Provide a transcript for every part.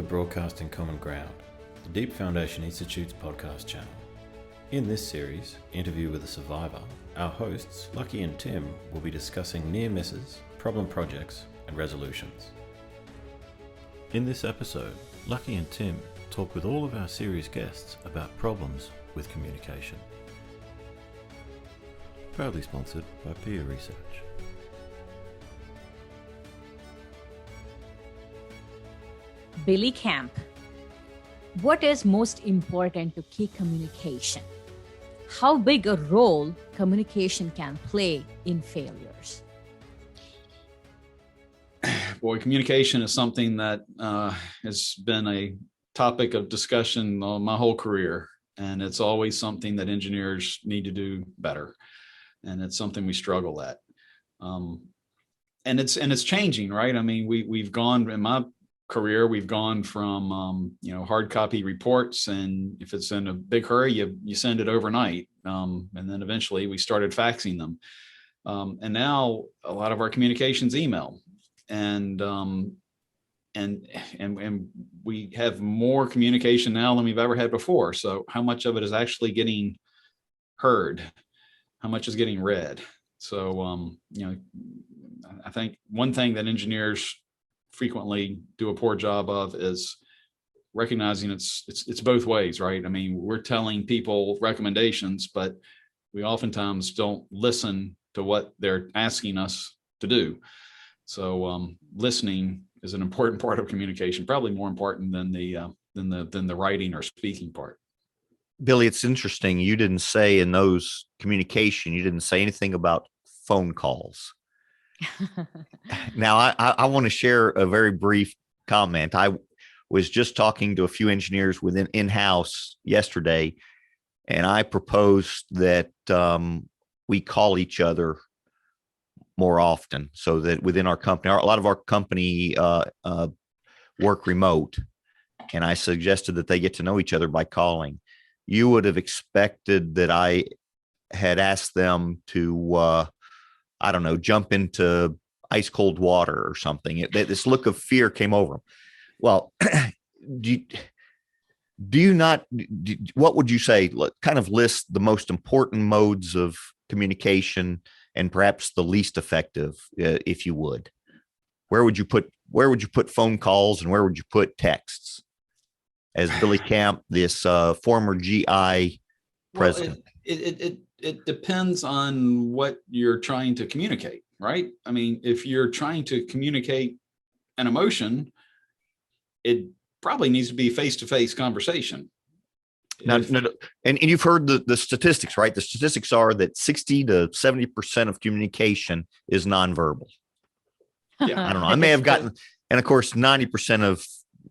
to Broadcasting Common Ground, the Deep Foundation Institute's podcast channel. In this series, Interview with a Survivor, our hosts, Lucky and Tim, will be discussing near misses, problem projects, and resolutions. In this episode, Lucky and Tim talk with all of our series guests about problems with communication. Proudly sponsored by Peer Research. Billy Camp. What is most important to key communication? How big a role communication can play in failures? Boy, communication is something that has been a topic of discussion my whole career, and it's always something that engineers need to do better, and it's something we struggle at. And it's changing, right? I mean, we've gone in my career, we've gone from hard copy reports, and if it's in a big hurry, you send it overnight, and then eventually we started faxing them, and now a lot of our communication's email, and we have more communication now than we've ever had before. So how much of it is actually getting heard? How much is getting read? So I think one thing that engineers frequently do a poor job of is recognizing it's both ways, right? I mean, we're telling people recommendations, but we oftentimes don't listen to what they're asking us to do. So listening is an important part of communication, probably more important than the writing or speaking part. Billy, it's interesting. You didn't say in those communication, you didn't say anything about phone calls. Now, I want to share a very brief comment. I was just talking to a few engineers within in-house yesterday, and I proposed that we call each other more often, so that within our company, a lot of our company work remote, and I suggested that they get to know each other by calling. You would have expected that I had asked them to jump into ice cold water or something. This look of fear came over them. Well, what would you say? Kind of list the most important modes of communication and perhaps the least effective, if you would. Where would you put phone calls, and where would you put texts? As Billy Camp, this former GI president. Well, it depends on what you're trying to communicate, right? I mean, if you're trying to communicate an emotion, it probably needs to be face-to-face conversation. Now, and you've heard the statistics, right? The statistics are that 60 to 70% of communication is nonverbal. Yeah. I don't know. I may have gotten, and of course, 90% of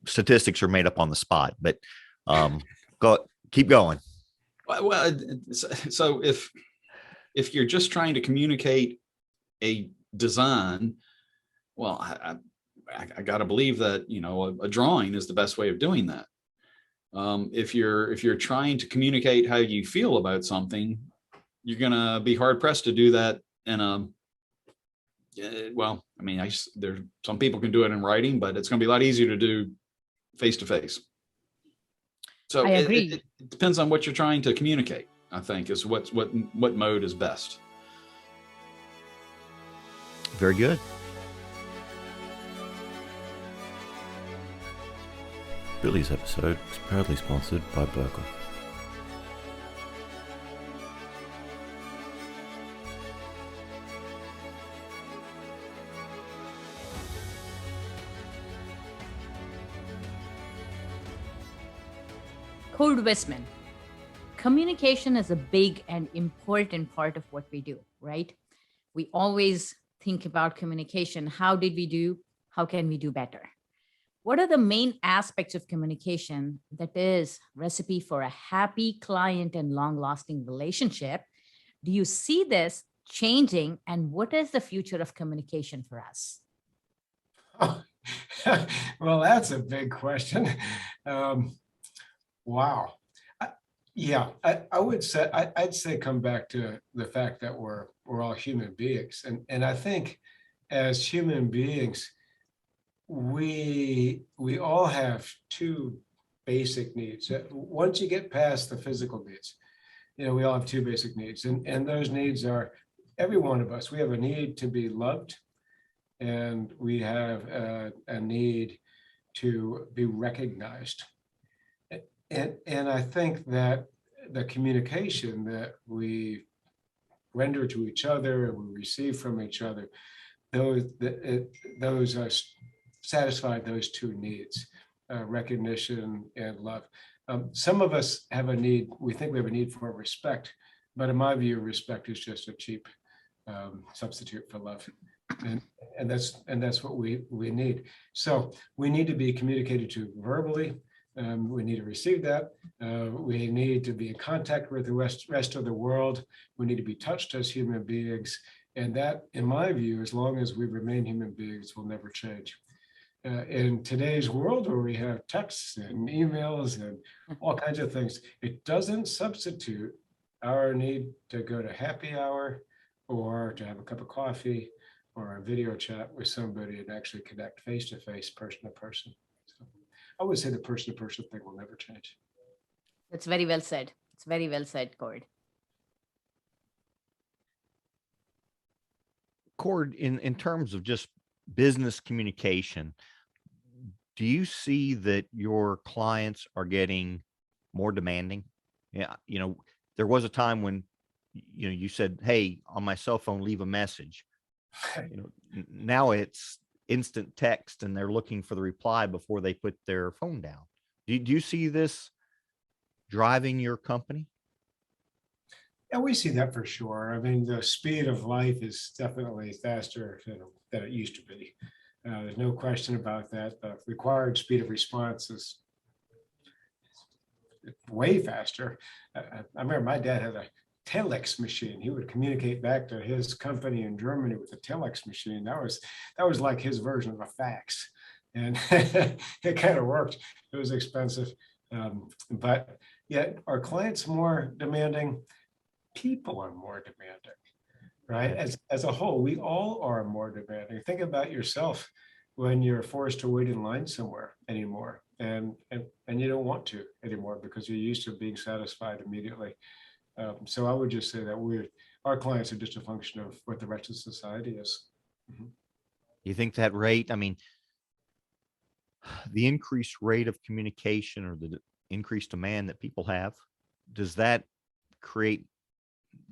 statistics are made up on the spot, but keep going. Well, so if you're just trying to communicate a design, well, I got to believe that a drawing is the best way of doing that. If you're trying to communicate how you feel about something, you're gonna be hard pressed to do that in a. Well, I mean, there's some people can do it in writing, but it's gonna be a lot easier to do face to face. So I agree. It depends on what you're trying to communicate, I think, is what mode is best. Very good. Billy's episode is proudly sponsored by Burkle. Code Wissmann. Communication is a big and important part of what we do, right? We always think about communication. How did we do? How can we do better? What are the main aspects of communication that is recipe for a happy client and long-lasting relationship? Do you see this changing, and what is the future of communication for us? Oh, well, that's a big question. Wow. I would say I'd say come back to the fact that we're all human beings, and I think as human beings, we all have two basic needs. Once you get past the physical needs, we all have two basic needs, and those needs are, every one of us, we have a need to be loved, and we have a need to be recognized. And I think that the communication that we render to each other and we receive from each other, those are satisfied those two needs, recognition and love. Some of us have a need, we think we have a need for respect, but in my view, respect is just a cheap substitute for love. And that's what we need. So we need to be communicated to verbally. We need to receive that. We need to be in contact with the rest of the world. We need to be touched as human beings. And that, in my view, as long as we remain human beings, will never change. In today's world, where we have texts and emails and all kinds of things, it doesn't substitute our need to go to happy hour or to have a cup of coffee or a video chat with somebody and actually connect face-to-face, person-to-person. So I would say the person-to-person thing will never change. That's very well said. It's very well said, Cord. Cord, in terms of just business communication, do you see that your clients are getting more demanding? Yeah, there was a time when you said, "Hey, on my cell phone, leave a message." Now it's instant text, and they're looking for the reply before they put their phone down. Do you see this driving your company? Yeah, we see that for sure. I mean, the speed of life is definitely faster than it used to be. There's no question about that. The required speed of response is way faster. I remember my dad had a telex machine. He would communicate back to his company in Germany with a telex machine. That was like his version of a fax, and it kind of worked. It was expensive, but yet our clients more demanding. People are more demanding, right? As a whole, we all are more demanding. Think about yourself when you're forced to wait in line somewhere anymore, and you don't want to anymore because you're used to being satisfied immediately. So I would just say that our clients are just a function of what the rest of society is. Mm-hmm. You think that rate, I mean, the increased rate of communication or the increased demand that people have, does that create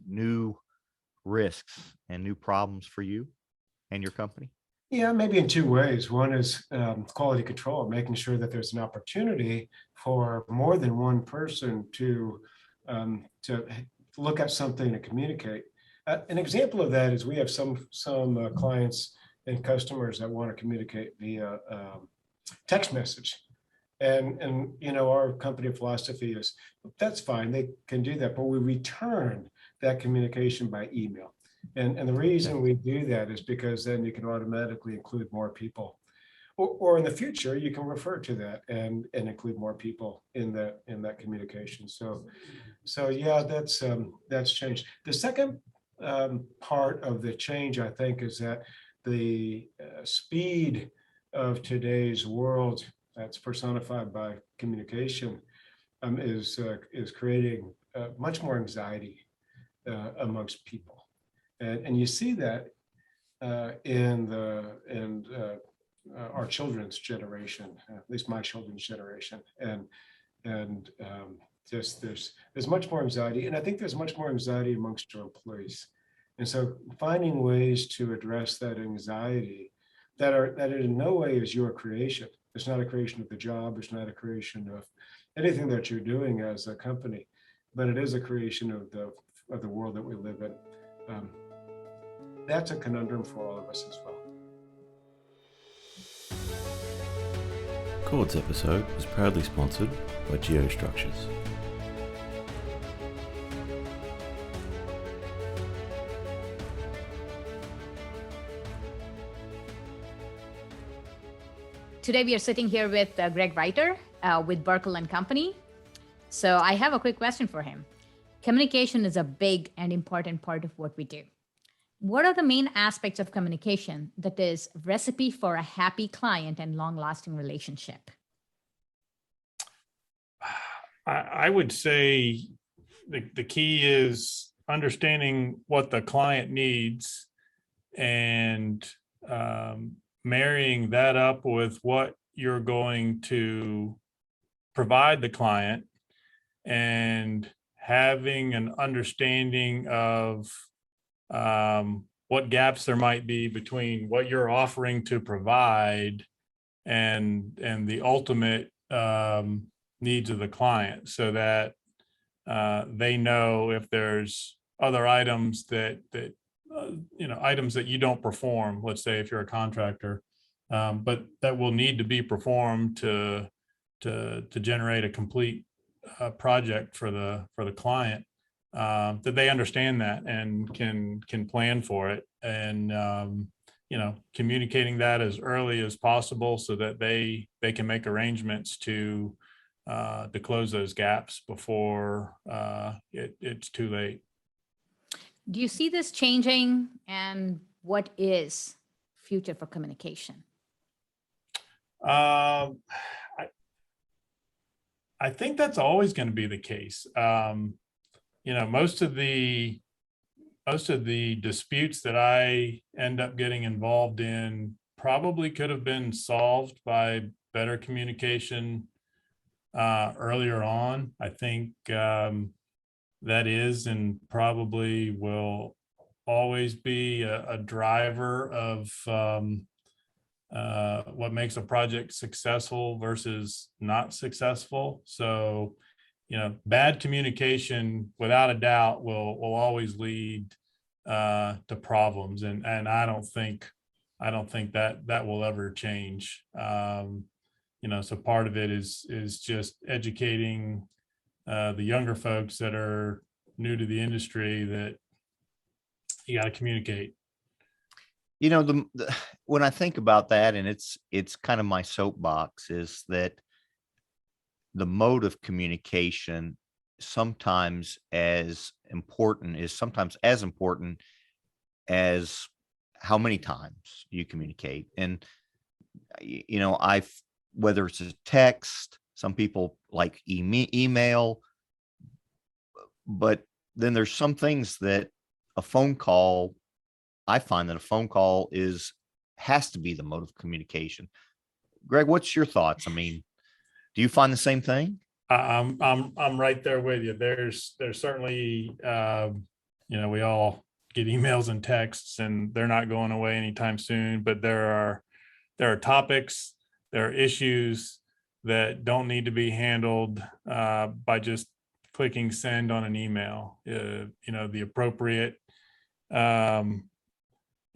new risks and new problems for you and your company? Yeah, maybe in two ways. One is quality control, making sure that there's an opportunity for more than one person to look at something and communicate. An example of that is we have some clients and customers that want to communicate via text message. And our company philosophy is that's fine, they can do that, but we return that communication by email. And the reason we do that is because then you can automatically include more people. Or in the future, you can refer to that and include more people in that communication. So yeah, that's changed. The second part of the change, I think, is that the speed of today's world that's personified by communication is creating much more anxiety amongst people. And you see that in our children's generation, at least my children's generation, and just there's much more anxiety, and I think there's much more anxiety amongst our employees. And so finding ways to address that anxiety that in no way is your creation. It's not a creation of the job. It's not a creation of anything that you're doing as a company, but it is a creation of the world that we live in. That's a conundrum for all of us as well. Cord's episode was proudly sponsored by Geostructures. Today we are sitting here with Greg Reiter with Burkle and Company. So I have a quick question for him. Communication is a big and important part of what we do. What are the main aspects of communication that is recipe for a happy client and long-lasting relationship? I would say the key is understanding what the client needs and marrying that up with what you're going to provide the client, and having an understanding of what gaps there might be between what you're offering to provide and the ultimate needs of the client, so that they know if there's other items that items that you don't perform, let's say if you're a contractor, but that will need to be performed to generate a complete project for the client, that they understand that and can plan for it, and communicating that as early as possible so that they can make arrangements to close those gaps before it's too late. Do you see this changing, and what is future for communication? I think that's always going to be the case. Most of the disputes that I end up getting involved in probably could have been solved by better communication earlier on. I think that is and probably will always be a driver of what makes a project successful versus not successful. So, bad communication, without a doubt, will always lead to problems, and I don't think that will ever change. So part of it is just educating the younger folks that are new to the industry that you got to communicate. When I think about that, and it's kind of my soapbox, is that the mode of communication sometimes as important as how many times you communicate. And whether it's a text, some people like email, but then there's some things that I find that a phone call has to be the mode of communication. Greg, what's your thoughts? I mean, do you find the same thing? I'm right there with you. There's certainly we all get emails and texts, and they're not going away anytime soon, but there are topics, there are issues that don't need to be handled by just clicking send on an email. The appropriate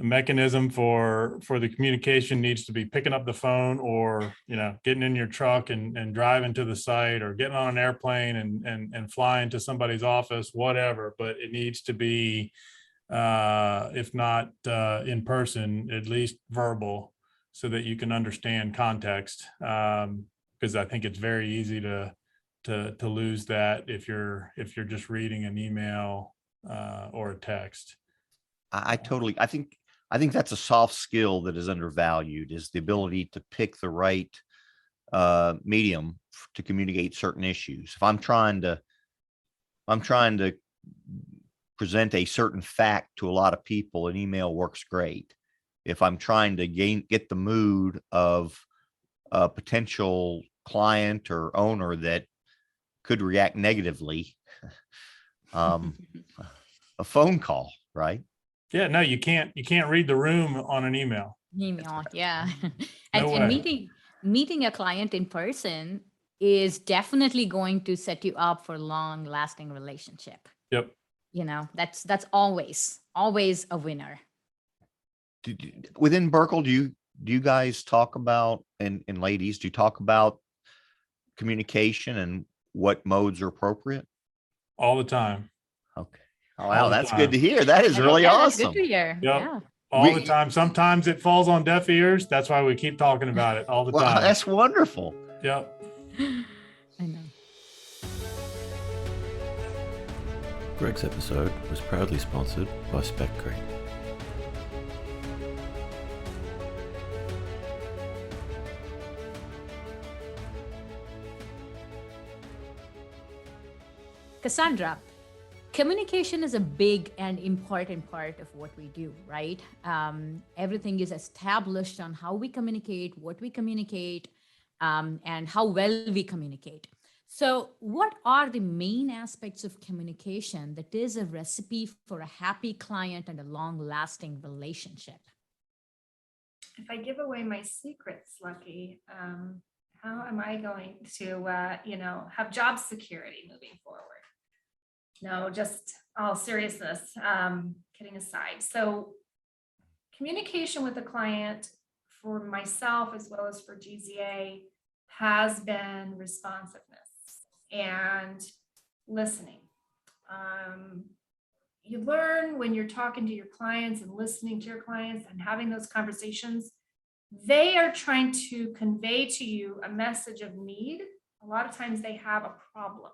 mechanism for the communication needs to be picking up the phone, or getting in your truck and driving to the site, or getting on an airplane and flying to somebody's office, whatever. But it needs to be if not in person, at least verbal, so that you can understand context, because I think it's very easy to lose that if you're just reading an email or a text. I think that's a soft skill that is undervalued, is the ability to pick the right medium to communicate certain issues. If I'm trying to present a certain fact to a lot of people, an email works great. If I'm trying to get the mood of a potential client or owner that could react negatively, a phone call, right? Yeah, no, you can't read the room on an email. Yeah. No and way. meeting a client in person is definitely going to set you up for long lasting relationship. Yep. That's always a winner. Within Burkle, do you guys talk about, and ladies, do you talk about communication and what modes are appropriate? All the time. Okay. Oh, wow, that's good to hear. That is really That's awesome. good to hear. Yep. Yeah. All the time. Sometimes it falls on deaf ears. That's why we keep talking about it all the time. That's wonderful. Yep. I know. Greg's episode was proudly sponsored by Spec Creek. Cassandra, communication is a big and important part of what we do, right? Everything is established on how we communicate, what we communicate, and how well we communicate. So, what are the main aspects of communication that is a recipe for a happy client and a long lasting relationship? If I give away my secrets, Lucky, how am I going to, have job security moving forward? No, just all seriousness, kidding aside. So communication with the client for myself as well as for GZA has been responsiveness and listening. You learn when you're talking to your clients and listening to your clients and having those conversations, they are trying to convey to you a message of need. A lot of times they have a problem.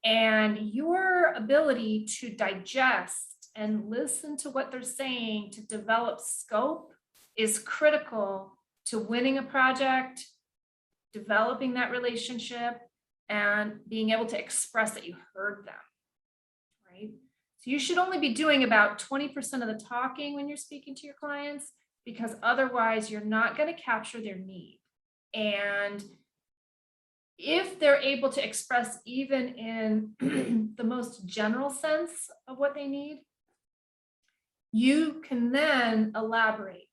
And your ability to digest and listen to what they're saying to develop scope is critical to winning a project, developing that relationship, and being able to express that you heard them, right? So you should only be doing about 20% of the talking when you're speaking to your clients, because otherwise you're not going to capture their need. And if they're able to express even in the most general sense of what they need, you can then elaborate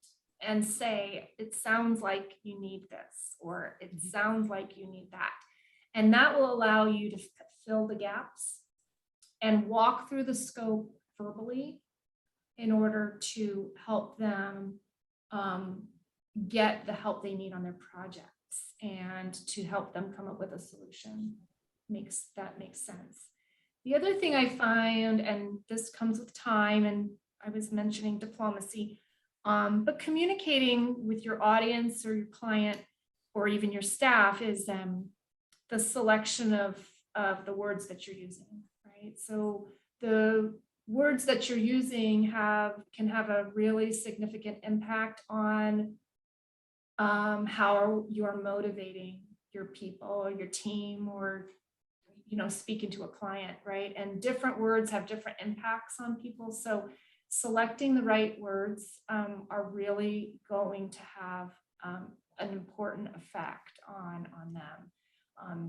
and say, it sounds like you need this, or it sounds like you need that. And that will allow you to fill the gaps and walk through the scope verbally in order to help them get the help they need on their projects and to help them come up with a solution. Makes sense. The other thing I find, and this comes with time, and I was mentioning diplomacy, but communicating with your audience or your client or even your staff is the selection of the words that you're using, right? So the words that you're using can have a really significant impact on how you are motivating your people or your team, or speaking to a client, right? And different words have different impacts on people. So selecting the right words are really going to have an important effect on them.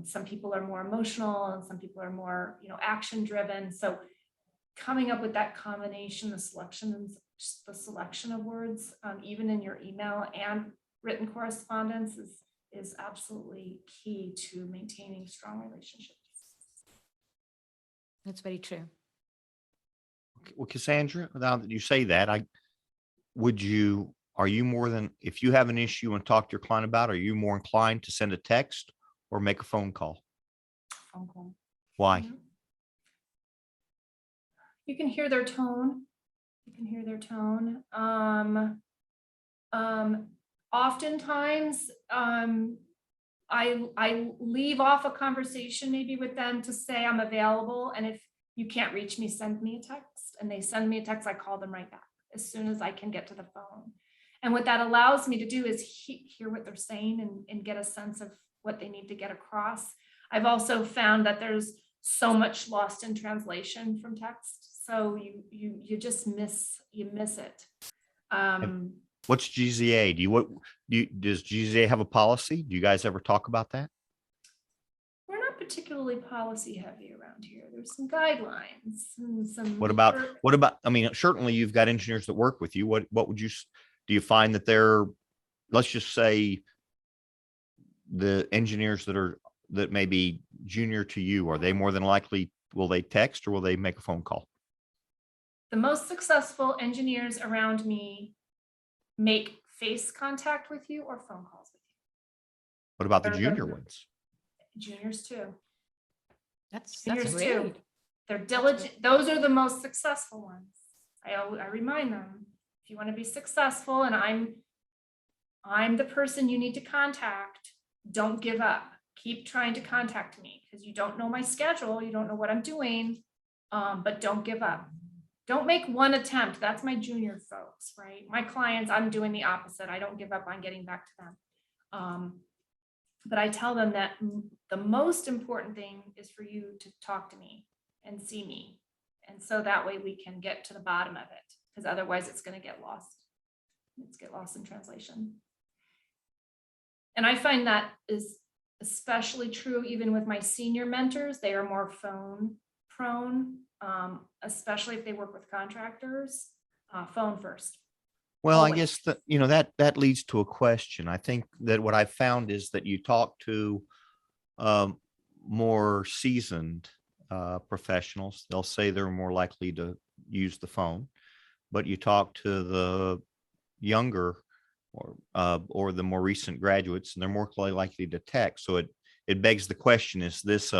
Some people are more emotional and some people are more, action driven. So coming up with that combination, the selection of words, even in your email and written correspondence is absolutely key to maintaining strong relationships. That's very true. Well, Cassandra, now that you say that, are you more than, if you have an issue and talk to your client about, are you more inclined to send a text or make a phone call? Phone call. Why? Mm-hmm. You can hear their tone. Oftentimes, I leave off a conversation maybe with them to say I'm available. And if you can't reach me, send me a text. And they send me a text, I call them right back as soon as I can get to the phone. And what that allows me to do is hear what they're saying and get a sense of what they need to get across. I've also found that there's so much lost in translation from text. So you just miss it. What's GZA? Does GZA have a policy? Do you guys ever talk about that? We're not particularly policy heavy around here. There's some guidelines and some. What about, I mean, certainly you've got engineers that work with you. What do you find that they're, let's just say the engineers that may be junior to you, are they more than likely, will they text or will they make a phone call? The most successful engineers around me make face contact with you or phone calls with you. What about the junior ones? Juniors too. That's Juniors great. too. They're diligent. Those are the most successful ones. I remind them, if you want to be successful and I'm the person you need to contact, don't give up. Keep trying to contact me because you don't know my schedule. You don't know what I'm doing, but don't give up. Don't make one attempt. That's my junior folks, right? My clients, I'm doing the opposite. I don't give up on getting back to them. But I tell them that the most important thing is for you to talk to me and see me. And so that way we can get to the bottom of it, because otherwise it's going to get lost. It's get lost in translation. And I find that is especially true even with my senior mentors. They are more phone prone, especially if they work with contractors. Phone first. Well, I Always. guess that that leads to a question. I think that what I found is that you talk to more seasoned professionals. They'll say they're more likely to use the phone, but you talk to the younger or the more recent graduates, and they're more likely to text. So it begs the question: is this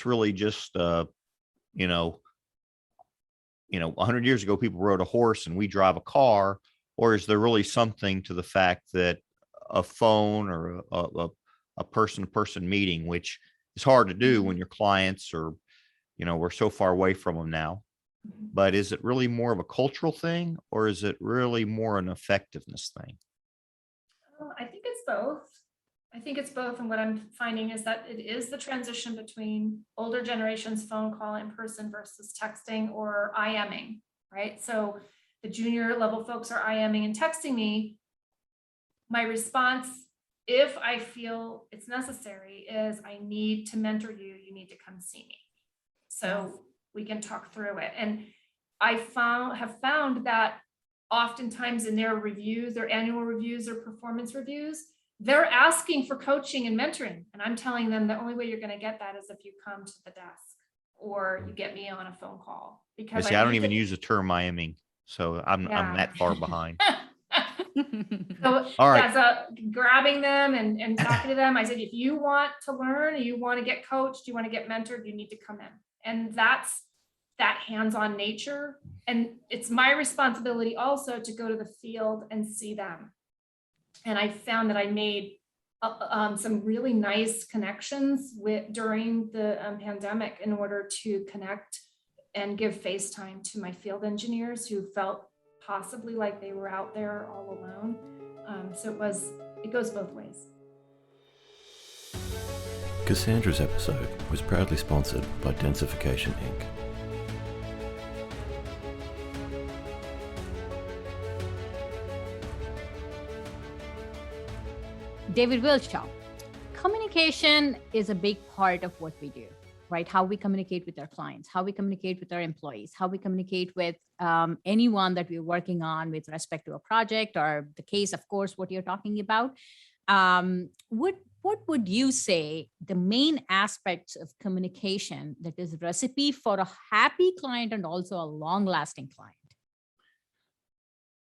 really just 100 years ago, people rode a horse and we drive a car, or is there really something to the fact that a phone or a person-to-person meeting, which is hard to do when your clients are, we're so far away from them now, but is it really more of a cultural thing, or is it really more an effectiveness thing? I think it's both. And what I'm finding is that it is the transition between older generations phone call in person versus texting or IMing, right? So the junior level folks are IMing and texting me. My response, if I feel it's necessary, is I need to mentor you. You need to come see me. So we can talk through it. And I have found that oftentimes in their reviews, their annual reviews or performance reviews, they're asking for coaching and mentoring. And I'm telling them the only way you're going to get that is if you come to the desk or you get me on a phone call. Because I don't even use the term IMing, so I'm that far behind. So all right. Grabbing them and talking to them, I said, if you want to learn, you want to get coached, you want to get mentored, you need to come in. And that's that hands-on nature. And it's my responsibility also to go to the field and see them. And I found that I made some really nice connections during the pandemic in order to connect and give face time to my field engineers who felt possibly like they were out there all alone. So it goes both ways. Cassandra's episode was proudly sponsored by Densification Inc. David Wilshaw. Communication is a big part of what we do, right? How we communicate with our clients, how we communicate with our employees, how we communicate with anyone that we're working on with respect to a project or the case, of course, what you're talking about. What would you say the main aspects of communication that is a recipe for a happy client and also a long-lasting client?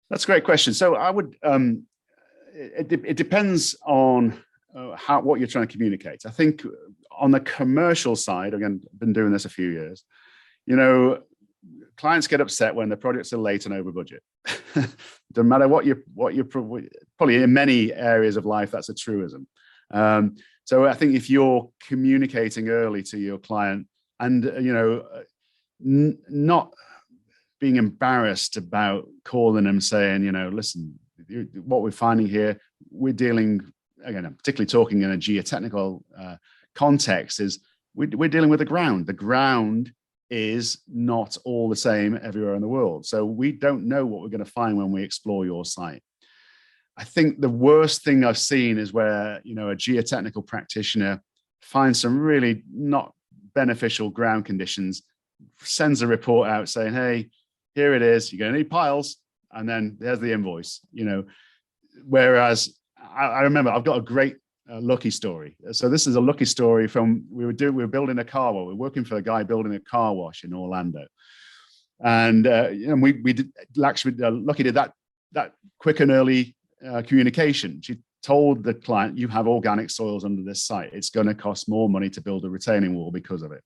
That's a great question. So I would, it depends on what you're trying to communicate. I think on the commercial side, again, I've been doing this a few years, clients get upset when the projects are late and over budget. Doesn't matter what you're probably in many areas of life, that's a truism. So I think if you're communicating early to your client and, not being embarrassed about calling them saying, listen, what we're finding here, we're dealing, again, I'm particularly talking in a geotechnical context, is we're dealing with the ground. The ground is not all the same everywhere in the world. So we don't know what we're going to find when we explore your site. I think the worst thing I've seen is where, a geotechnical practitioner finds some really not beneficial ground conditions, sends a report out saying, hey, here it is, you're going to need piles. And then there's the invoice, whereas I remember I've got a great lucky story. So this is a lucky story from, we were building a car wash. We were working for a guy building a car wash in Orlando. And we did actually, Lucky did that quick and early communication. She told the client, you have organic soils under this site. It's going to cost more money to build a retaining wall because of it.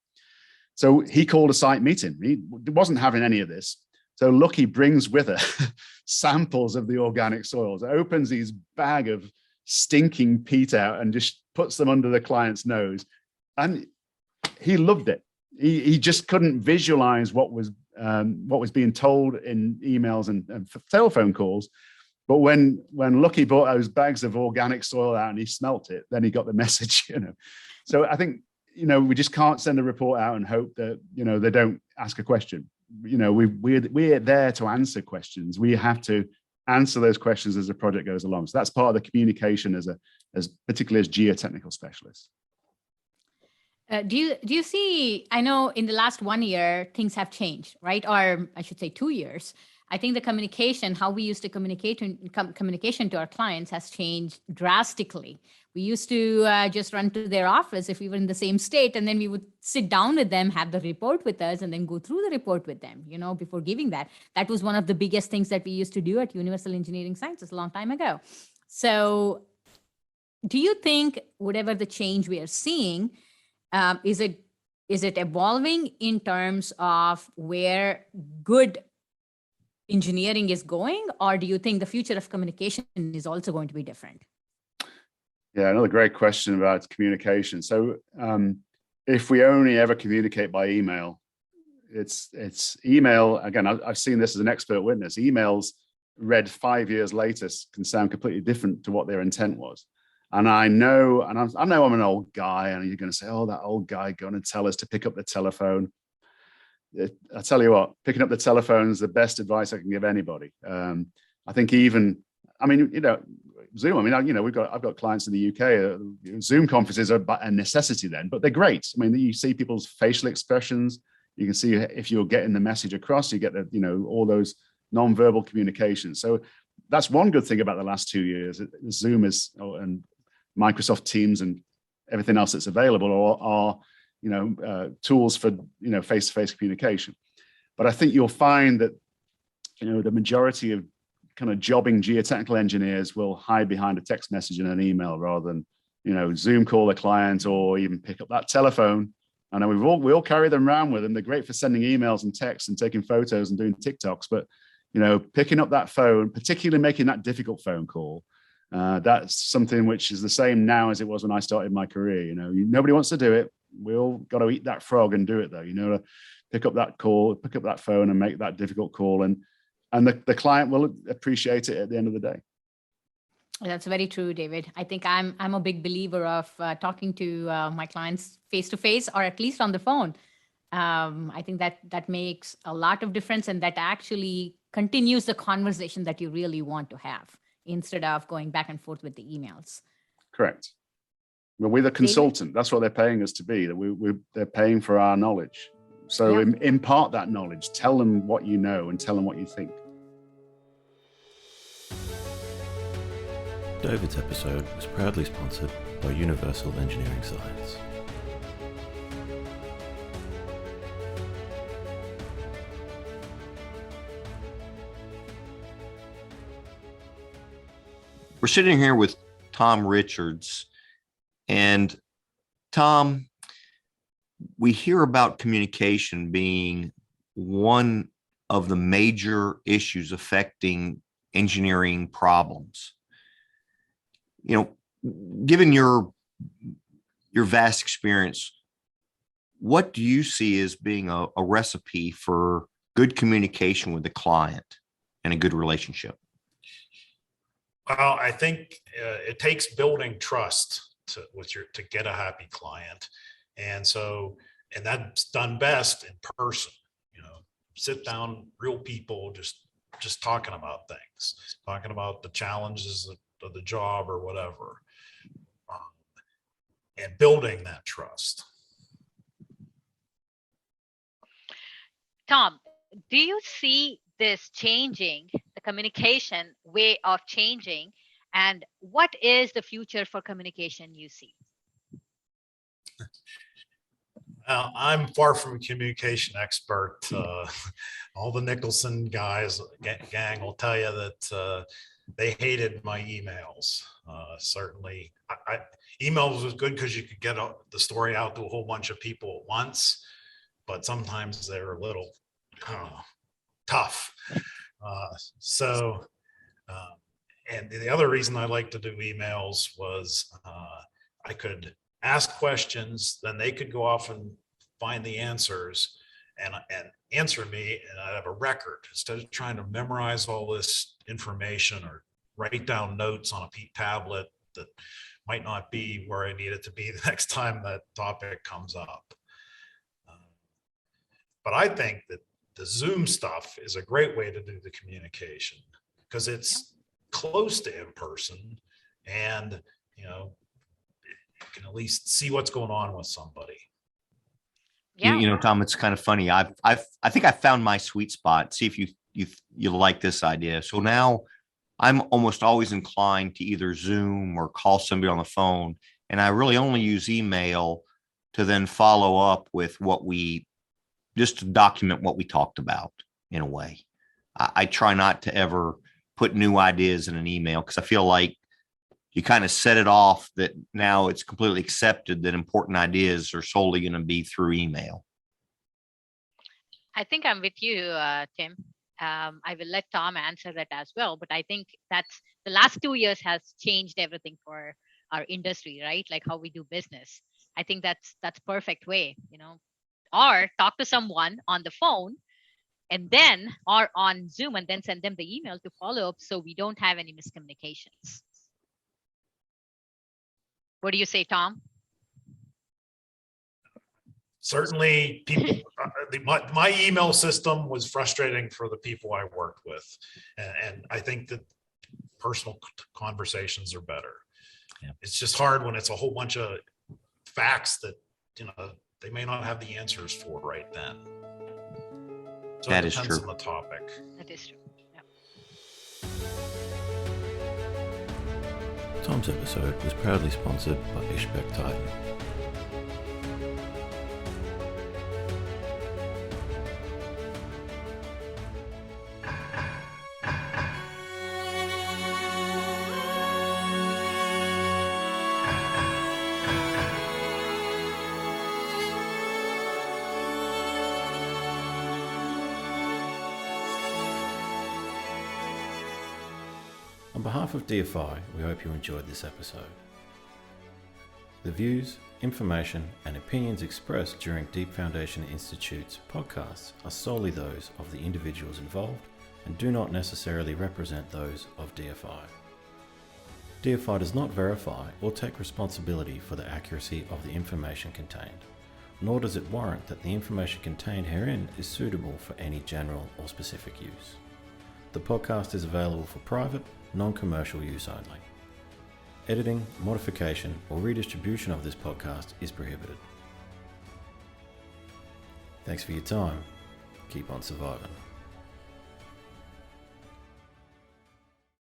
So he called a site meeting. He wasn't having any of this. So Lucky brings with her samples of the organic soils, opens these bag of stinking peat out and just puts them under the client's nose. And he loved it. He just couldn't visualize what was being told in emails and telephone calls. But when Lucky bought those bags of organic soil out and he smelt it, then he got the message, So I think, we just can't send a report out and hope that, they don't ask a question. We're there to answer questions. We have to answer those questions as the project goes along. So that's part of the communication as particularly as geotechnical specialists. Do you see, I know in the last 1 year, things have changed, right? Or I should say 2 years. I think the communication, how we used to communication to our clients has changed drastically. We used to just run to their office if we were in the same state, and then we would sit down with them, have the report with us, and then go through the report with them, before giving that. That was one of the biggest things that we used to do at Universal Engineering Sciences a long time ago. So do you think whatever the change we are seeing, is it evolving in terms of where good engineering is going, or do you think the future of communication is also going to be different? Yeah, another great question about communication. So if we only ever communicate by email, it's email, again, I've seen this as an expert witness, emails read 5 years later can sound completely different to what their intent was. And I know I'm an old guy, and you're going to say, oh, that old guy going to tell us to pick up the telephone. I tell you what, picking up the telephone is the best advice I can give anybody. I think Zoom. I've got clients in the UK. Zoom conferences are a necessity then, but they're great. You see people's facial expressions. You can see if you're getting the message across. You get all those non-verbal communications. So that's one good thing about the last 2 years. Zoom and Microsoft Teams and everything else that's available are tools for face-to-face communication. But I think you'll find that the majority of kind of jobbing geotechnical engineers will hide behind a text message and an email rather than Zoom call a client or even pick up that telephone. I know we all carry them around with them. They're great for sending emails and texts and taking photos and doing TikToks, but picking up that phone, particularly making that difficult phone call, that's something which is the same now as it was when I started my career. Nobody wants to do it. We all got to eat that frog and do it though. To pick up that call, pick up that phone, and make that difficult call, and the client will appreciate it at the end of the day. That's very true, David. I think I'm a big believer of talking to my clients face to face, or at least on the phone. I think that makes a lot of difference, and that actually continues the conversation that you really want to have instead of going back and forth with the emails. Correct. Well, we're the consultant. That's what they're paying us to be. They're paying for our knowledge. So impart that knowledge. Tell them what you know and tell them what you think. David's episode was proudly sponsored by Universal Engineering Science. We're sitting here with Tom Richards. And Tom, we hear about communication being one of the major issues affecting engineering problems. Given your vast experience, what do you see as being a recipe for good communication with the client and a good relationship? Well, I think it takes building trust to get a happy client. And that's done best in person, sit down, real people, just talking about things, talking about the challenges of the job or whatever, and building that trust. Tom, do you see this changing, the communication way of changing? And what is the future for communication you see? I'm far from a communication expert. All the Nicholson guys, gang will tell you that they hated my emails. Certainly, emails was good because you could get the story out to a whole bunch of people at once, but sometimes they're a little tough. And the other reason I like to do emails was I could ask questions, then they could go off and find the answers and answer me, and I'd have a record instead of trying to memorize all this information or write down notes on a tablet that might not be where I need it to be the next time that topic comes up. But I think that the Zoom stuff is a great way to do the communication because it's close to in person, and you can at least see what's going on with somebody. Yeah. Tom, it's kind of funny. I think I found my sweet spot. See if you like this idea. So now I'm almost always inclined to either Zoom or call somebody on the phone, and I really only use email to then follow up with just to document what we talked about in a way. I try not to ever put new ideas in an email because I feel like you kind of set it off that now it's completely accepted that important ideas are solely going to be through email. I think I'm with you, Tim. I will let Tom answer that as well, but I think that's the last 2 years has changed everything for our industry, right? Like how we do business. I think that's perfect way, or talk to someone on the phone and then, or on Zoom, and then send them the email to follow up so we don't have any miscommunications. What do you say, Tom? Certainly, people. My email system was frustrating for the people I worked with, and I think that personal conversations are better. Yeah. It's just hard when it's a whole bunch of facts that they may not have the answers for right then. So that it is depends true. on the topic. That is true. Tom's episode was proudly sponsored by Ishbek Titan. On behalf of DFI, we hope you enjoyed this episode. The views, information, and opinions expressed during Deep Foundation Institute's podcasts are solely those of the individuals involved and do not necessarily represent those of DFI. DFI does not verify or take responsibility for the accuracy of the information contained, nor does it warrant that the information contained herein is suitable for any general or specific use. The podcast is available for private, non-commercial use only. Editing, modification, or redistribution of this podcast is prohibited. Thanks for your time. Keep on surviving.